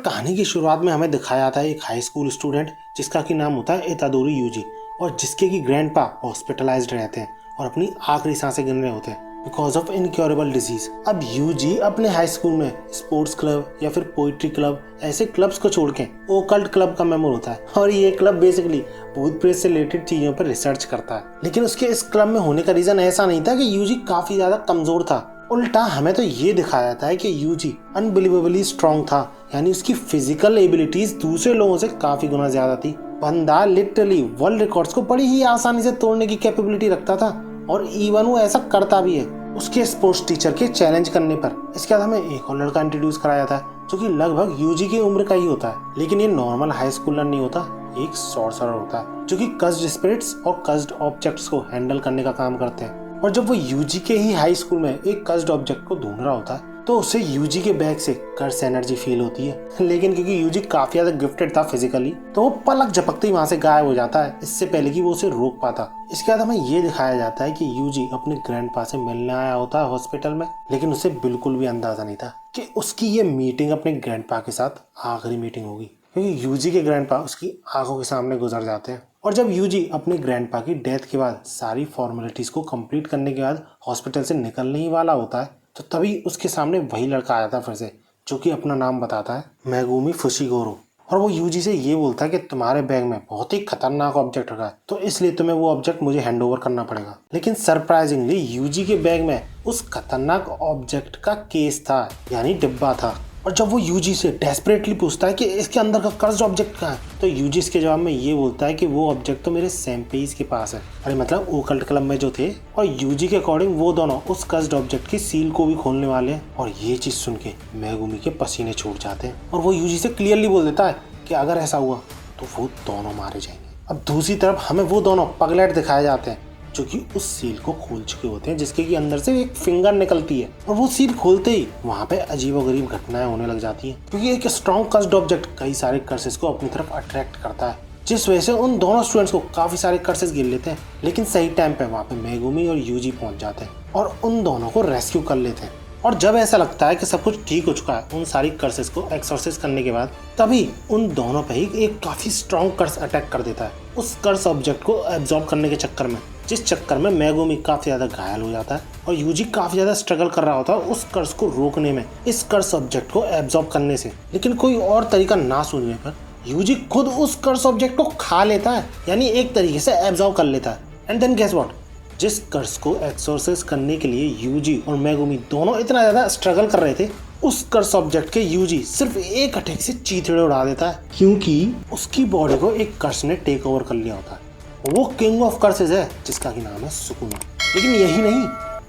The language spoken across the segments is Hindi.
कहानी की शुरुआत में हमें दिखाया जाता है एक हाई स्कूल स्टूडेंट जिसका की नाम होता है इतादोरी यूजी और जिसके की ग्रैंडपा हॉस्पिटलाइज्ड रहते हैं और अपनी आखिरी सांसें गिन रहे होते हैं बिकॉज ऑफ इनक्योरेबल डिजीज। अब यूजी अपने हाई स्कूल में स्पोर्ट्स क्लब या फिर पोइट्री क्लब ऐसे क्लब्स को छोड़ के ओकल्ट क्लब का मेंबर होता है और ये क्लब बेसिकली भूत प्रेत से रिलेटेड चीजों पर रिसर्च करता है। लेकिन उसके इस क्लब में होने का रीजन ऐसा नहीं था कि यूजी काफी ज्यादा कमजोर था, उल्टा हमें तो ये दिखाया जाता है कि यूजी अनबिलीवेबली स्ट्रॉन्ग था, यानी उसकी फिजिकल एबिलिटीज दूसरे लोगों से काफी गुना ज्यादा थी। बंदा लिटरली वर्ल्ड रिकॉर्ड्स को बड़ी ही आसानी से तोड़ने की कैपेबिलिटी रखता था और इवन वो ऐसा करता भी है उसके स्पोर्ट्स टीचर के चैलेंज करने पर। इसके बाद हमें एक और लड़का इंट्रोड्यूस कराया जाता है जो कि लगभग यूजी की उम्र का ही होता है, लेकिन ये नॉर्मल हाई स्कूलर नहीं होता, एक सॉर्सरर होता है जो कि कस्ड स्पिरिट्स और कस्ड ऑब्जेक्ट्स को हैंडल करने का काम करते हैं। और जब वो यूजी के ही हाई स्कूल में एक कस्ड ऑब्जेक्ट को ढूंढ रहा होता है तो उसे यूजी के बैग से कर्स एनर्जी फील होती है, लेकिन क्योंकि यूजी काफी ज्यादा गिफ्टेड था फिजिकली तो वो पलक झपकते ही वहां से गायब हो जाता है इससे पहले कि वो उसे रोक पाता। इसके बाद हमें ये दिखाया जाता है कि यूजी अपने ग्रैंडपा से मिलने आया होता है हॉस्पिटल में, लेकिन उसे बिल्कुल भी अंदाजा नहीं था कि उसकी ये मीटिंग अपने ग्रैंडपा के साथ आखिरी मीटिंग होगी, क्योंकि यूजी के ग्रैंडपा उसकी आंखों के सामने गुजर जाते हैं। और जब यूजी अपने ग्रैंडपा की डेथ के बाद सारी फॉर्मेलिटीज को कंप्लीट करने के बाद हॉस्पिटल से निकलने ही वाला होता है तो तभी उसके सामने वही लड़का आया था फिर से, जो कि अपना नाम बताता है मेगुमी फुशिगोरो। और वो यूजी से ये बोलता है कि तुम्हारे बैग में बहुत ही खतरनाक ऑब्जेक्ट रखा है तो इसलिए तुम्हें वो ऑब्जेक्ट मुझे हैंड ओवर करना पड़ेगा। लेकिन सरप्राइजिंगली यूजी के बैग में उस खतरनाक ऑब्जेक्ट का केस था, यानी डिब्बा था। और जब वो यूजी से डेस्परेटली पूछता है कि इसके अंदर का कर्स्ड ऑब्जेक्ट कहाँ है तो यूजी इसके जवाब में ये बोलता है कि वो ऑब्जेक्ट तो मेरे सैम्पेइज के पास है, अरे मतलब ओकल्ट क्लब में जो थे। और यूजी के अकॉर्डिंग वो दोनों उस कर्स्ड ऑब्जेक्ट की सील को भी खोलने वाले हैं। और ये चीज सुन के मेगुमी के पसीने छूट जाते हैं और वो यूजी से क्लियरली बोल देता है कि अगर ऐसा हुआ तो वो दोनों मारे जाएंगे। अब दूसरी तरफ हमें वो दोनों पगलेट दिखाए जाते हैं जो कि उस सील को खोल चुके होते हैं, जिसके कि अंदर से एक फिंगर निकलती है और वो सील खोलते ही वहाँ पे अजीबोगरीब घटनाएं होने लग जाती हैं, क्योंकि एक स्ट्रॉन्ग कर्स्ड ऑब्जेक्ट कई सारे कर्सेस को अपनी तरफ अट्रैक्ट करता है, जिस वजह से उन दोनों स्टूडेंट्स को काफी सारे कर्सेस गिर लेते हैं। लेकिन सही टाइम पे वहाँ पे मेगुमी और यूजी पहुंच जाते हैं और उन दोनों को रेस्क्यू कर लेते हैं। और जब ऐसा लगता है कि सब कुछ ठीक हो चुका है उन सारी कर्सेस को एक्सॉर्साइज करने के बाद, तभी उन दोनों पे ही एक काफी स्ट्रॉन्ग कर्स अटैक कर देता है उस कर्स ऑब्जेक्ट को एब्जॉर्ब करने के चक्कर में, जिस चक्कर में मेगुमी काफी ज्यादा घायल हो जाता है और यूजी काफी ज्यादा स्ट्रगल कर रहा होता है उस कर्स को रोकने में, इस कर्स ऑब्जेक्ट को एब्जॉर्ब करने से। लेकिन कोई और तरीका ना सुनने पर यूजी खुद उस कर्स ऑब्जेक्ट को खा लेता है, यानी एक तरीके से एब्जॉर्ब कर लेता है। एंड देन गेस व्हाट, जिस कर्स को एक्सॉर्साइज करने के लिए यूजी और मेगुमी दोनों इतना ज्यादा स्ट्रगल कर रहे थे, उस कर्स ऑब्जेक्ट के यूजी सिर्फ एक अटैक से चीथड़े उड़ा देता है, क्योंकि उसकी बॉडी को एक कर्स ने टेक ओवर कर लिया होता है। वो किंग ऑफ कर्सेस है जिसका की नाम है सुकुना। लेकिन यही नहीं,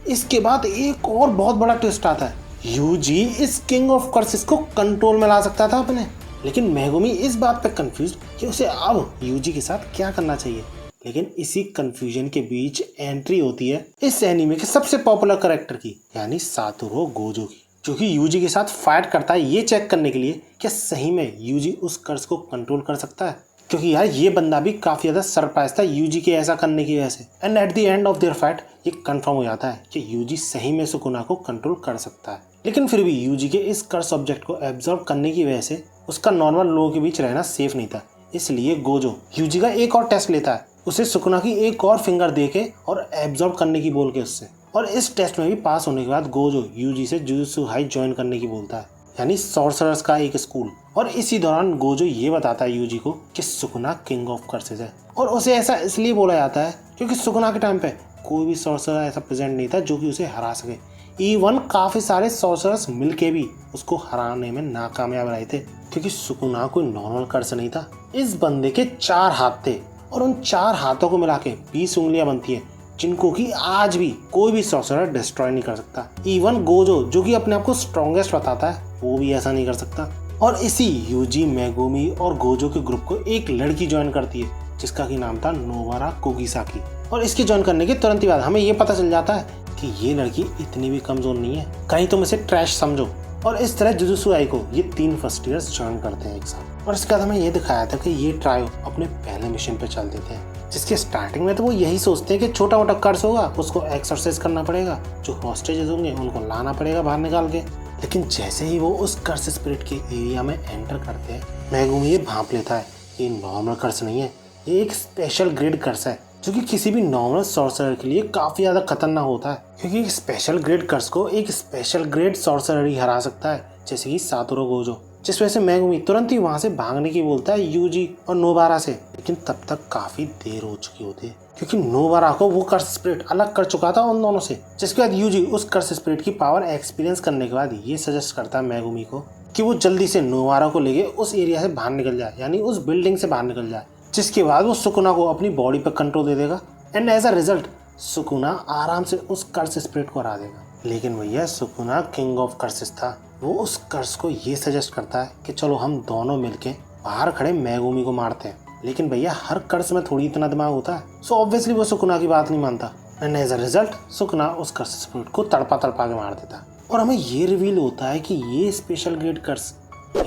इसके बाद एक और बहुत बड़ा ट्विस्ट आता है। यूजी इस किंग ऑफ कर्सेस को कंट्रोल में ला सकता था अपने, लेकिन मेगुमी इस बात पे कंफ्यूज कि उसे अब यूजी के साथ क्या करना चाहिए। लेकिन इसी कंफ्यूजन के बीच एंट्री होती है इस एनीमे के सबसे पॉपुलर कैरेक्टर की, यानी सातोरू गोजो की, जो कि यूजी के साथ फाइट करता है ये चेक करने के लिए कि सही में यूजी उस कर्स को कंट्रोल कर सकता है। क्योंकि यार ये बंदा भी काफी ज्यादा सरप्राइज था यूजी के ऐसा करने की वजह से। And at the end of their fight ये कंफर्म हो जाता है कि यूजी सही में सुकुना को कंट्रोल कर सकता है। लेकिन फिर भी यूजी के इस कर्स ऑब्जेक्ट को एब्जॉर्ब करने की वजह से उसका नॉर्मल लोगों के बीच रहना सेफ नहीं था, इसलिए गोजो यूजी का एक और टेस्ट लेता है, उसे सुकुना की एक और फिंगर दे के और एब्जॉर्ब करने की बोल के उससे। और इस टेस्ट में भी पास होने के बाद गोजो यूजी से जुजुत्सु हाई ज्वाइन करने की बोलता है, यानी सॉर्सरर्स का एक स्कूल। और इसी दौरान गोजो ये बताता है यूजी को कि सुकुना किंग ऑफ कर्सेस है, और उसे ऐसा इसलिए बोला जाता है क्योंकि सुकुना के टाइम पे कोई भी सॉर्सरर ऐसा प्रेजेंट नहीं था जो कि उसे हरा सके। इवन काफी सारे सॉर्सरर्स मिलके भी उसको हराने में नाकामयाब रहे थे, क्योंकि सुकुना कोई नॉर्मल कर्स नहीं था। इस बंदे के 4 हाथ थे और उन 4 हाथों को मिला के 20 उंगलियां बनती है, जिनको कि आज भी कोई भी सॉर्सरर डिस्ट्रॉय नहीं कर सकता। इवन गोजो जो कि अपने आप को स्ट्रॉन्गेस्ट बताता है वो भी ऐसा नहीं कर सकता। और इसी यूजी, मेगुमी और गोजो के ग्रुप को एक लड़की ज्वाइन करती है जिसका की नाम था नोबारा कोगिसाकी। और इसके ज्वाइन करने के तुरंत ही बाद हमें ये पता चल जाता है कि ये लड़की इतनी भी कमजोर नहीं है, कहीं तुम इसे ट्रैश समझो। और इस तरह जुजुत्सु आई को ये 3 फर्स्ट ईयर्स ज्वाइन करते हैं एक साथ। और इसके बाद हमें ये दिखाया था कि ये ट्रायो अपने पहले मिशन पे चल देते हैं, जिसके स्टार्टिंग में तो वो यही सोचते हैं कि छोटा मोटा कर्स होगा उसको एक्सरसाइज करना पड़ेगा, जो हॉस्टेजेस होंगे उनको लाना पड़ेगा बाहर निकाल के। लेकिन जैसे ही वो उस कर्स स्पिरिट के एरिया में एंटर करते हैं, मेगुमी ये भांप लेता है ये नॉर्मल कर्स नहीं है, ये एक स्पेशल ग्रेड कर्स है जो कि किसी भी नॉर्मल सॉर्सरर के लिए काफी ज्यादा खतरनाक होता है, क्योंकि एक स्पेशल ग्रेड कर्स को एक स्पेशल ग्रेड सॉर्सरर ही हरा सकता है, जैसे कि सातोरू गोजो। जिस वजह से मेगुमी तुरंत ही वहां से भागने की बोलता है यूजी और नोबारा से, लेकिन तब तक काफी देर हो चुकी होती है, क्योंकि नोबारा को वो कर्स स्पिरिट अलग कर चुका था उन दोनों से। जिसके बाद यूजी उस कर्स स्पिरिट की पावर एक्सपीरियंस करने के बाद ये सजेस्ट करता है मेगुमी को कि वो जल्दी से नोबारा को लेके उस एरिया से बाहर निकल जाए, यानी उस बिल्डिंग से बाहर निकल जाए, जिसके बाद वो सुकुना को अपनी बॉडी पर कंट्रोल दे देगा and as a result Sukuna आराम से उस कर्स स्पिरिट को हरा देगा। लेकिन भैया सुकुना किंग ऑफ कर्सेस था, वो उस कर्स को ये सजेस्ट करता है कि चलो हम दोनों मिलके बाहर खड़े मेगुमी को मारते हैं, लेकिन भैया हर कर्स में थोड़ी इतना दिमाग होता है, सो ऑब्वियसली वो सुकुना की बात नहीं मानता and as a result Sukuna उस कर्स स्पिरिट को तड़पा तड़पा के मार देता है। और हमें ये रिवील होता है कि ये स्पेशल ग्रेड कर्स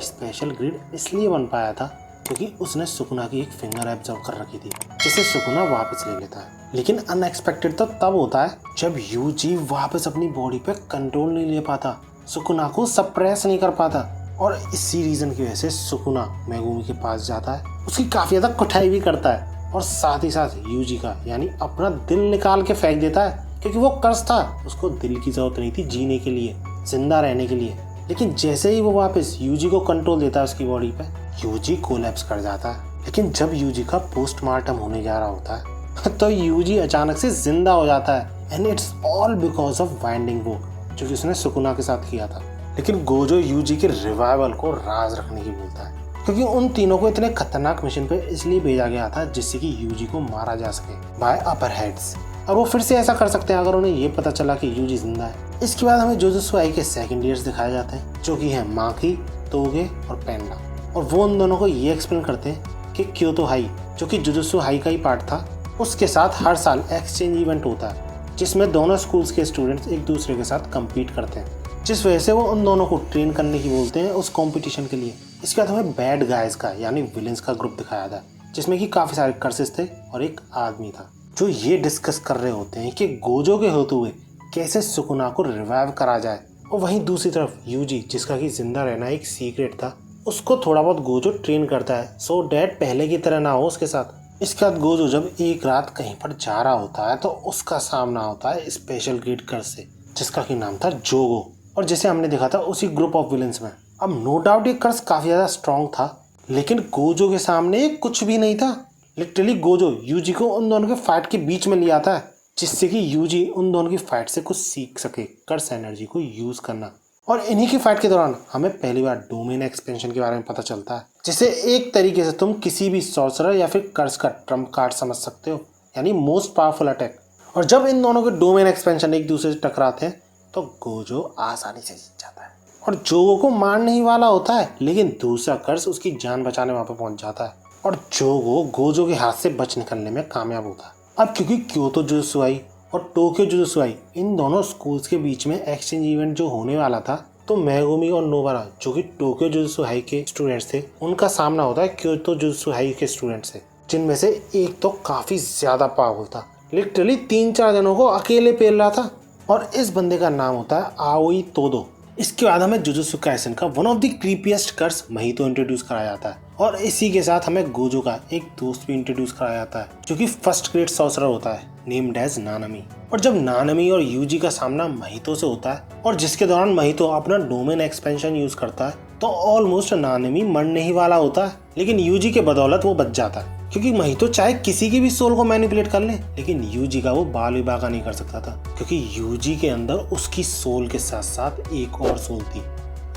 स्पेशल ग्रेड इसलिए बन पाया था क्योंकि उसने सुकुना की एक फिंगर एब्जॉर्ब कर रखी थी, जिसे सुकुना वापस ले लेता है। लेकिन अनएक्सपेक्टेड तो तब होता है जब यूजी वापस अपनी बॉडी पे कंट्रोल नहीं ले पाता, सुकुना को सप्रेस नहीं कर पाता, और इसी रीजन की वजह से सुकुना मेगुमी के पास जाता है, उसकी काफी ज्यादा कुटाई भी करता है और साथ ही साथ यूजी का यानी अपना दिल निकाल के फेंक देता है, क्योंकि वो कर्स था, उसको दिल की जरूरत नहीं थी जीने के लिए, जिंदा रहने के लिए। लेकिन जैसे ही वो वापस यूजी को कंट्रोल देता है उसकी बॉडी पे, यूजी कोलैप्स कर जाता है। लेकिन जब यूजी का पोस्टमार्टम होने जा रहा होता है तो यूजी अचानक से जिंदा हो जाता है and it's all because of winding walk जो कि उसने सुकुना के साथ किया था। लेकिन गोजो यूजी के रिवाइवल को राज रखने की बोलता है, क्योंकि उन तीनों को इतने खतरनाक मिशन पे इसलिए भेजा गया था जिससे कि यूजी को मारा जा सके बाय अपर हेड्स, और वो फिर से ऐसा कर सकते हैं अगर उन्हें ये पता चला कि यूजी जिंदा है। इसके बाद हमें जुजुत्सु आई के सेकंड ईयर्स दिखाए जाते हैं, जो कि है माकी, तोगे और पेंडा, और वो उन दोनों को ये एक्सप्लेन करते हैं कि क्योतो हाई जो कि जुजुत्सु हाई का ही पार्ट था, उसके साथ हर साल एक्सचेंज इवेंट होता है जिसमें दोनों स्कूल्स के स्टूडेंट्स एक दूसरे के साथ कम्पीट करते हैं, जिस वजह से वो उन दोनों को ट्रेन करने की बोलते हैं उस कॉम्पिटिशन के लिए। इसके बाद हमें बैड गाइज का यानी विलेंस का ग्रुप दिखाया था, जिसमें कि काफी सारे कर्सेस थे और एक आदमी था जो ये डिस्कस कर रहे होते हैं कि गोजो के होते हुए कैसे सुकुना को रिवाइव करा जाए, और वहीं दूसरी तरफ यूजी जिसका कि जिंदा रहना एक सीक्रेट था, उसको थोड़ा बहुत गोजो ट्रेन करता है सो डैड पहले की तरह ना हो उसके साथ। इसके बाद गोजो जब एक रात कहीं पर जा रहा होता है तो उसका सामना होता है स्पेशल ग्रेड कर्स से, जिसका कि नाम था जोगो, और जिसे हमने देखा था उसी ग्रुप ऑफ विलेंस में। अब नो डाउट ये कर्स काफी ज्यादा स्ट्रॉन्ग था, लेकिन गोजो के सामने कुछ भी नहीं था। लिटरली गोजो यूजी को उन दोनों के फाइट के बीच में ले आता है, जिससे कि यूजी उन दोनों की फाइट से कुछ सीख सके कर्स एनर्जी को यूज करना। और इन्हीं की फाइट के दौरान हमें पहली बार डोमेन एक्सपेंशन के बारे में पता चलता है, जिसे एक तरीके से तुम किसी भी सॉर्सरर या फिर कर्स का ट्रम्प कार्ड समझ सकते हो, यानी मोस्ट पावरफुल अटैक। और जब इन दोनों के डोमेन एक्सपेंशन एक दूसरे से टकराते हैं तो गोजो आसानी से जीत जाता है और जोगो को मारने ही वाला होता है, लेकिन दूसरा कर्स उसकी जान बचाने वहां पर पहुंच जाता है और जोगो गोजो के हाथ से बच निकलने में कामयाब होता है। अब क्योंकि क्योतो जुजुत्सु आई और टोक्यो जुजुत्सु आई इन दोनों स्कूल्स के बीच में एक्सचेंज इवेंट जो होने वाला था, तो मेगुमी और नोबारा जो कि टोक्यो जुजुत्सु हाई के स्टूडेंट्स थे, उनका सामना होता है क्योतो जुजुत्सु हाई के स्टूडेंट्स से, जिनमें से एक तो काफी ज्यादा पावरफुल था, लिटरली 3-4 जनों को अकेले पेल रहा था, और इस बंदे का नाम होता है आओई तोदो। इसके बाद हमें जुजुत्सु काइसेन का one of the creepiest curse Mahito introduce कराया जाता है, और इसी के साथ हमें गोजो का एक दोस्त भी इंट्रोड्यूस कराया जाता है जो कि फर्स्ट ग्रेड सॉर्सरर होता है नेम्ड एज नानामी। और जब नानामी और यूजी का सामना महितो से होता है और जिसके दौरान महितो अपना डोमेन एक्सपेंशन यूज करता है, तो ऑलमोस्ट नानामी मरने ही वाला होता है, लेकिन यूजी के बदौलत वो बच जाता है, क्योंकि महितो चाहे किसी की भी सोल को मैनिपुलेट कर ले, लेकिन यूजी का वो बाल भी बाका नहीं कर सकता था, क्योंकि यूजी के अंदर उसकी सोल के साथ साथ एक और सोल थी,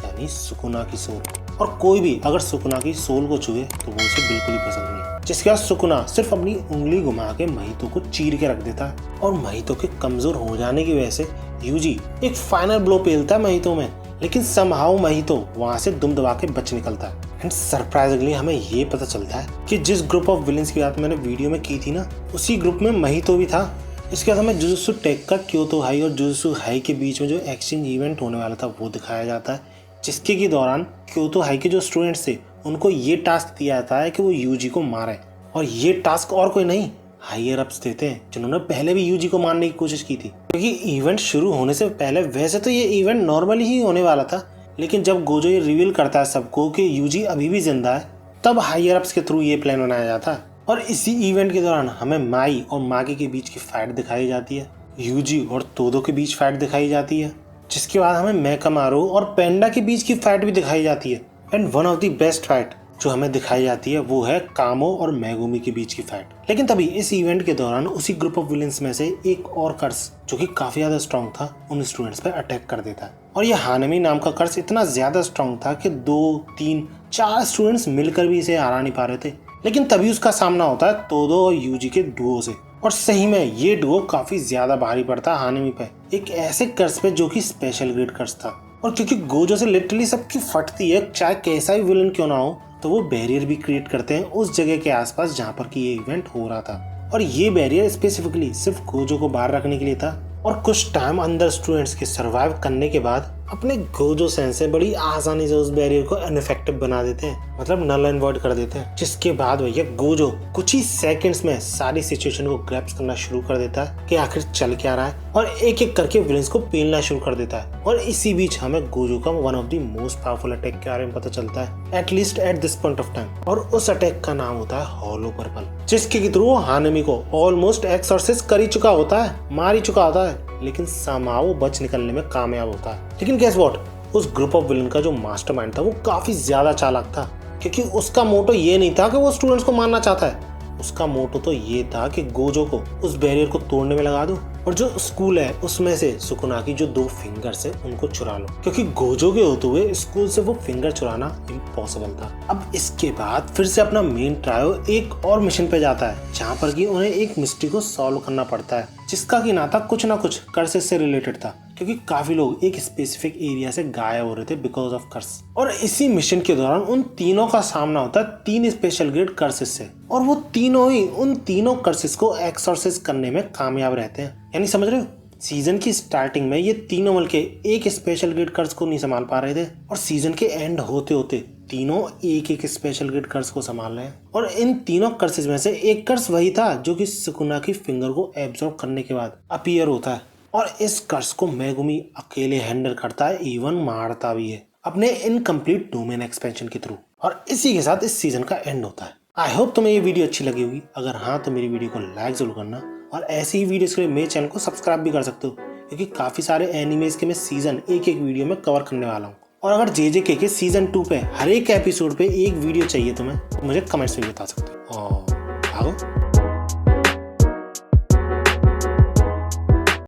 यानी सुकुना की सोल। और कोई भी अगर सुकुना की सोल को छुए तो वो उसे बिल्कुल ही पसंद नहीं, जिसके बाद सुकुना सिर्फ अपनी उंगली घुमा के महितो को चीर के रख देता है, और महितो के कमजोर हो जाने की वजह से यूजी एक फाइनल ब्लो पेलता है महितो में, लेकिन समहाउ महितो वहां से दुम दबा के बच निकलता है। एंड सरप्राइजिंगली हमें ये पता चलता है कि जिस ग्रुप ऑफ विलेंस की बात मैंने वीडियो में की थी ना, उसी ग्रुप में महितो भी था। इसके बाद हमें जुजुत्सु टेक का क्योतो हाई और जुजुत्सु हाई के बीच में जो एक्सचेंज इवेंट होने वाला था वो दिखाया जाता है, जिसके के दौरान क्योतो हाई के जो स्टूडेंट्स थे उनको ये टास्क दिया जाता है कि वो यूजी को मारे, और ये टास्क और कोई नहीं हायर अप्स थे जिन्होंने पहले भी यूजी को मारने की कोशिश की थी, क्योंकि इवेंट शुरू होने से पहले वैसे तो ये इवेंट नॉर्मली ही होने वाला था, लेकिन जब गोजो ये रिवील करता है सबको कि यूजी अभी भी जिंदा है, तब हायर अप्स के थ्रू ये प्लान बनाया जाता है। और इसी इवेंट के दौरान हमें माई और मागी के बीच की फाइट दिखाई जाती है, यूजी और तोदो के बीच फाइट दिखाई जाती है, जिसके बाद हमें मेकामारू और पेंडा के बीच की फाइट भी दिखाई जाती है। And one of the best fight जो हमें दिखाई जाती है वो है कामो और मेगुमी के बीच की फाइट। लेकिन तभी इस इवेंट के दौरान उसी ग्रुप ऑफ विलेंस में से एक और कर्स जो कि काफी ज्यादा स्ट्रॉन्ग था उन स्टूडेंट्स पे अटैक कर देता है। और ये हानमी नाम का कर्स इतना ज्यादा स्ट्रॉन्ग था कि 2, 3, 4 स्टूडेंट्स मिलकर भी इसे हरा नहीं पा रहे थे। लेकिन तभी उसका सामना होता है तोदो और यूजी के डुओ से, और सही में ये डुओ काफी ज्यादा भारी पड़ता है हानमी पे, एक ऐसे कर्स पे जो कि स्पेशल ग्रेड कर्स था। और क्योंकि गोजो से लिटरली सबकी फटती है, चाहे कैसा भी विलन क्यों ना हो, तो वो बैरियर भी क्रिएट करते हैं उस जगह के आसपास जहाँ पर कि ये इवेंट हो रहा था। और ये बैरियर स्पेसिफिकली सिर्फ गोजो को बाहर रखने के लिए था। और कुछ टाइम अंदर स्टूडेंट्स के सरवाइव करने के बाद अपने गोजो सेंस से बड़ी आसानी से उस बैरियर को इनफेक्टिव बना देते हैं, मतलब नल एंड वॉइड कर देते हैं। जिसके बाद भैया गोजो कुछ ही सेकंड्स में सारी सिचुएशन को ग्रैप्स करना शुरू कर देता है कि आखिर चल क्या रहा है, और एक एक करके विलेंस को पेलना शुरू कर देता है। और इसी बीच हमें गोजो का one of the most powerful attack के बारे में पता चलता है, at least at this point of time. और उस अटैक का नाम होता है हॉलो पर्पल, जिसके थ्रू हानमी को ऑलमोस्ट एक्सॉर्सिस्ट कर ही चुका होता है, मार ही चुका होता है, लेकिन समाओ बच निकलने में कामयाब होता है। लेकिन गेस व्हाट, उस ग्रुप ऑफ विलन का जो मास्टरमाइंड था वो काफी ज्यादा चालाक था, क्योंकि उसका मोटो ये नहीं था कि वो स्टूडेंट्स को मारना चाहता है, उसका मोटो तो ये था कि गोजो को उस बैरियर को तोड़ने में लगा दो और जो स्कूल है उसमें से सुकुना की जो 2 फिंगर्स है उनको चुरा लो, क्योंकि गोजो के होते हुए स्कूल से वो फिंगर चुराना इम्पॉसिबल था। अब इसके बाद फिर से अपना मेन ट्रायो एक और मिशन पे जाता है, जहाँ पर कि उन्हें एक मिस्ट्री को सॉल्व करना पड़ता है, जिसका कि ना था कुछ ना कुछ कर्सेस से रिलेटेड था, क्योंकि काफी लोग एक स्पेसिफिक एरिया से गायब हो रहे थे बिकॉज ऑफ कर्स। और इसी मिशन के दौरान उन तीनों का सामना होता है 3 स्पेशल ग्रेड कर्सेस से, और वो तीनों ही उन तीनों कर्सेस को एक्सॉर्सिस्ट करने में कामयाब रहते हैं। यानी समझ रहे हो, सीजन की स्टार्टिंग में ये तीनों मिलके एक स्पेशल ग्रेड कर्स को नहीं संभाल पा रहे थे, और सीजन के एंड होते होते तीनों एक एक स्पेशल ग्रेड कर्स को संभाल रहे हैं। और इन तीनों कर्सेस में से एक कर्स वही था जो कि सुकुना की फिंगर को एब्जॉर्ब करने के बाद अपीयर होता है, और इस कर्स को मेगुमी अकेले हैंडल करता है, इवन मारता भी है अपने इनकम्प्लीट डोमेन एक्सपेंशन के थ्रू। और इसी के साथ इस सीजन का एंड होता है। आई होप तुम्हें ये वीडियो अच्छी लगी होगी। अगर हाँ तो मेरी वीडियो को लाइक जरूर करना, और ऐसी ही वीडियोस के लिए मेरे चैनल को सब्सक्राइब भी कर सकते हो, क्योंकि काफी सारे एनिमेज के मैं सीजन एक वीडियो में कवर करने वाला हूँ। और अगर JJK के सीजन 2 पे हर एक एपिसोड पे एक वीडियो चाहिए तुम्हें, तो मुझे कमेंट्स में बता सकते हो। और भागो।